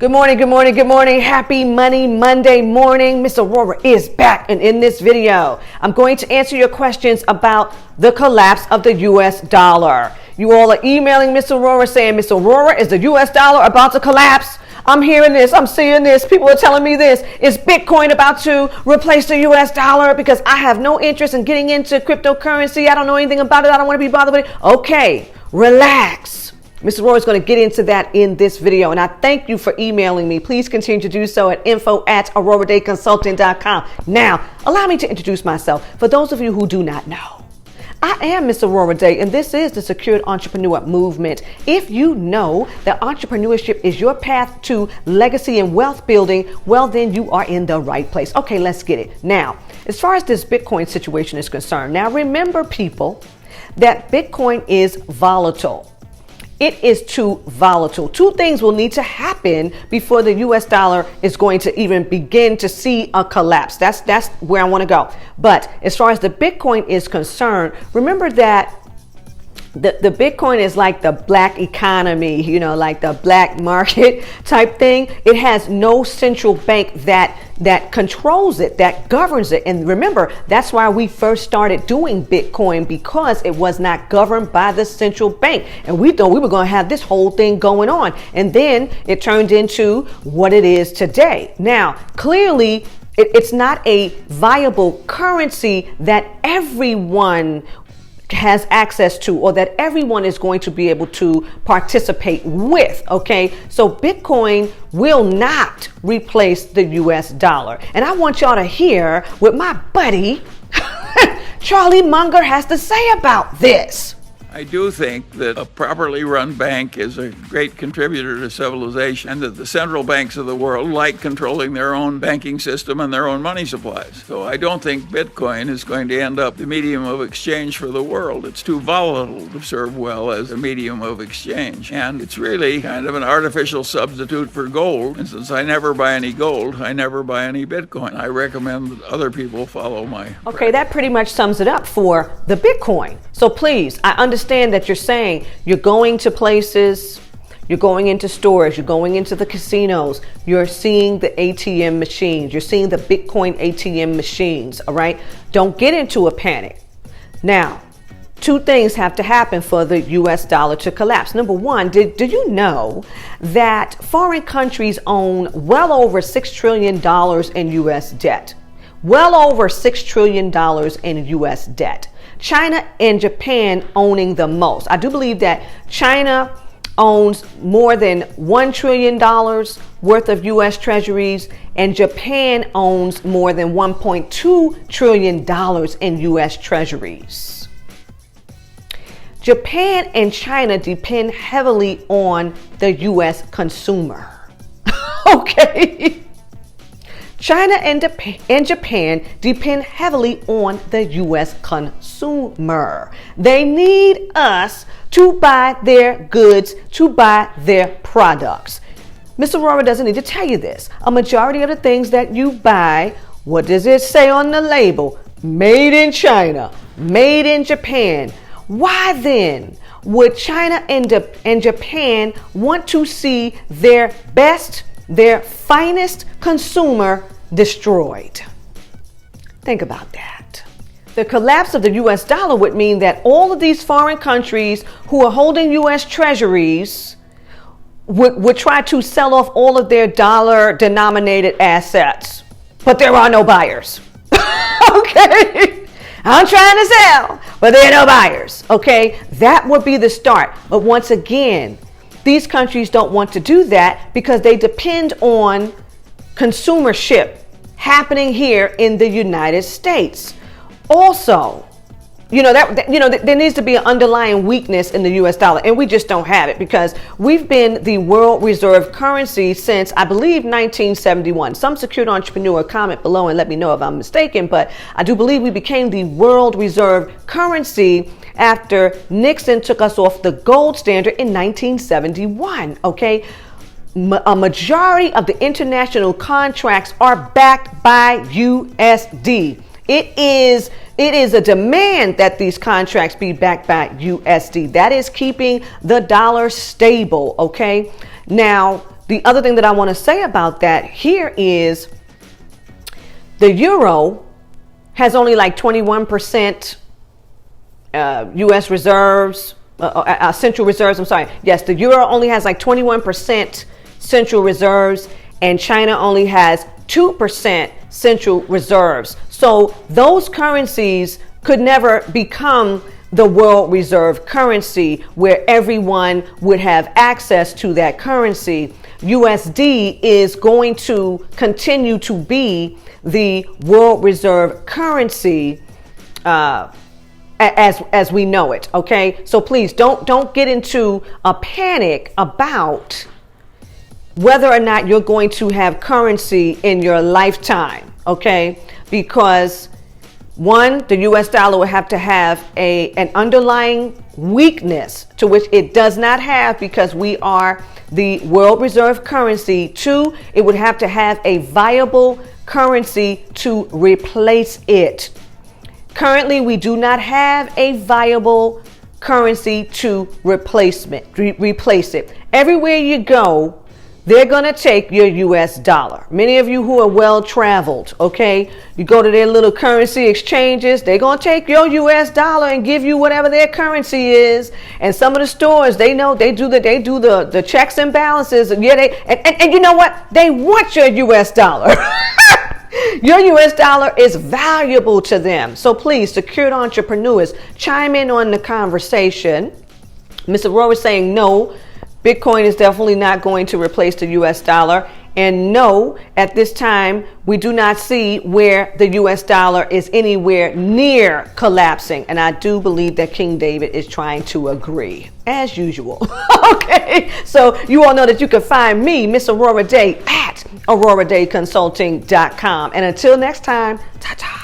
Good morning, good morning, good morning. Happy Money Monday morning. Miss Aurorah is back, and in this video, I'm going to answer your questions about the collapse of the US dollar. You all are emailing Miss Aurorah saying, Miss Aurorah, is the US dollar about to collapse? I'm hearing this, I'm seeing this, people are telling me this. Is Bitcoin about to replace the US dollar? Because I have no interest in getting into cryptocurrency. I don't know anything about it. I don't want to be bothered with it. Okay, relax. Mr. Roy is going to get into that in this video, and I thank you for emailing me. Please continue to do so at info@aurorahdayconsulting.com. Now, allow me to introduce myself. For those of you who do not know, I am Miss Aurorah Dey, and this is the Secured Entrepreneur Movement. If you know that entrepreneurship is your path to legacy and wealth building, well, then you are in the right place. Okay, let's get it. Now, as far as this Bitcoin situation is concerned, now remember, people, that Bitcoin is volatile. It is too volatile. Two things will need to happen before the US dollar is going to even begin to see a collapse. That's where I want to go. But as far as the Bitcoin is concerned, remember that the Bitcoin is like the black economy, you know, like the black market type thing. It has no central bank that controls it, that governs it. And remember, that's why we first started doing Bitcoin, because it was not governed by the central bank. And we thought we were going to have this whole thing going on. And then it turned into what it is today. Now, clearly, it's not a viable currency that everyone has access to, or that everyone is going to be able to participate with. Okay, so Bitcoin will not replace the US dollar. And I want y'all to hear what my buddy Charlie Munger has to say about this. I do think that a properly run bank is a great contributor to civilization, and that the central banks of the world like controlling their own banking system and their own money supplies. So I don't think Bitcoin is going to end up the medium of exchange for the world. It's too volatile to serve well as a medium of exchange. And it's really kind of an artificial substitute for gold. And since I never buy any gold, I never buy any Bitcoin. I recommend that other people follow my practice. Okay, that pretty much sums it up for the Bitcoin. So please, I understand that you're saying you're going to places, you're going into stores, you're going into the casinos, you're seeing the ATM machines, you're seeing the Bitcoin ATM machines, all right? Don't get into a panic. Now, two things have to happen for the US dollar to collapse. Number one, did you know that foreign countries own well over $6 trillion in US debt? Well over $6 trillion in US debt. China and Japan owning the most. I do believe that China owns more than $1 trillion worth of US treasuries, and Japan owns more than $1.2 trillion in US treasuries. Japan and China depend heavily on the US consumer. Okay. China and Japan depend heavily on the US consumer. They need us to buy their goods, to buy their products. Mr. Aurorah doesn't need to tell you this. A majority of the things that you buy, what does it say on the label? Made in China, made in Japan. Why then would China and Japan want to see their best, their finest consumer destroyed? Think about that. The collapse of the US dollar would mean that all of these foreign countries who are holding US treasuries would try to sell off all of their dollar denominated assets, but there are no buyers. Okay, I'm trying to sell, but there are no buyers. Okay, that would be the start. But once again, these countries don't want to do that because they depend on consumership happening here in the United States. Also, there needs to be an underlying weakness in the US dollar, and we just don't have it because we've been the world reserve currency since, I believe, 1971. Some secured entrepreneur comment below and let me know if I'm mistaken, but I do believe we became the world reserve currency after Nixon took us off the gold standard in 1971. Okay, a majority of the international contracts are backed by USD. It is a demand that these contracts be backed by USD. That is keeping the dollar stable, okay? Now, the other thing that I want to say about that here is the euro has only like 21% U.S. reserves, central reserves. I'm sorry. Yes, the euro only has like 21% central reserves, and China only has 2% central reserves. So those currencies could never become the world reserve currency where everyone would have access to that currency. USD is going to continue to be the world reserve currency as we know it. Okay, so please don't get into a panic about whether or not you're going to have currency in your lifetime. Okay, because one, the US dollar will have to have an underlying weakness to which it does not have because we are the world reserve currency. Two, it would have to have a viable currency to replace it. Currently, we do not have a viable currency to replace it. Everywhere you go, they're going to take your US dollar. Many of you who are well traveled, okay, you go to their little currency exchanges, they're going to take your US dollar and give you whatever their currency is. And some of the stores, they know they do the checks and balances. And yeah, and you know what? They want your US dollar. Your US dollar is valuable to them. So please, secured entrepreneurs, chime in on the conversation. Ms. Aurorah is saying no. Bitcoin is definitely not going to replace the US dollar. And no, at this time, we do not see where the US dollar is anywhere near collapsing. And I do believe that King David is trying to agree, as usual. Okay, so you all know that you can find me, Miss Aurorah Dey, at AurorahDayConsulting.com. And until next time, ta-ta.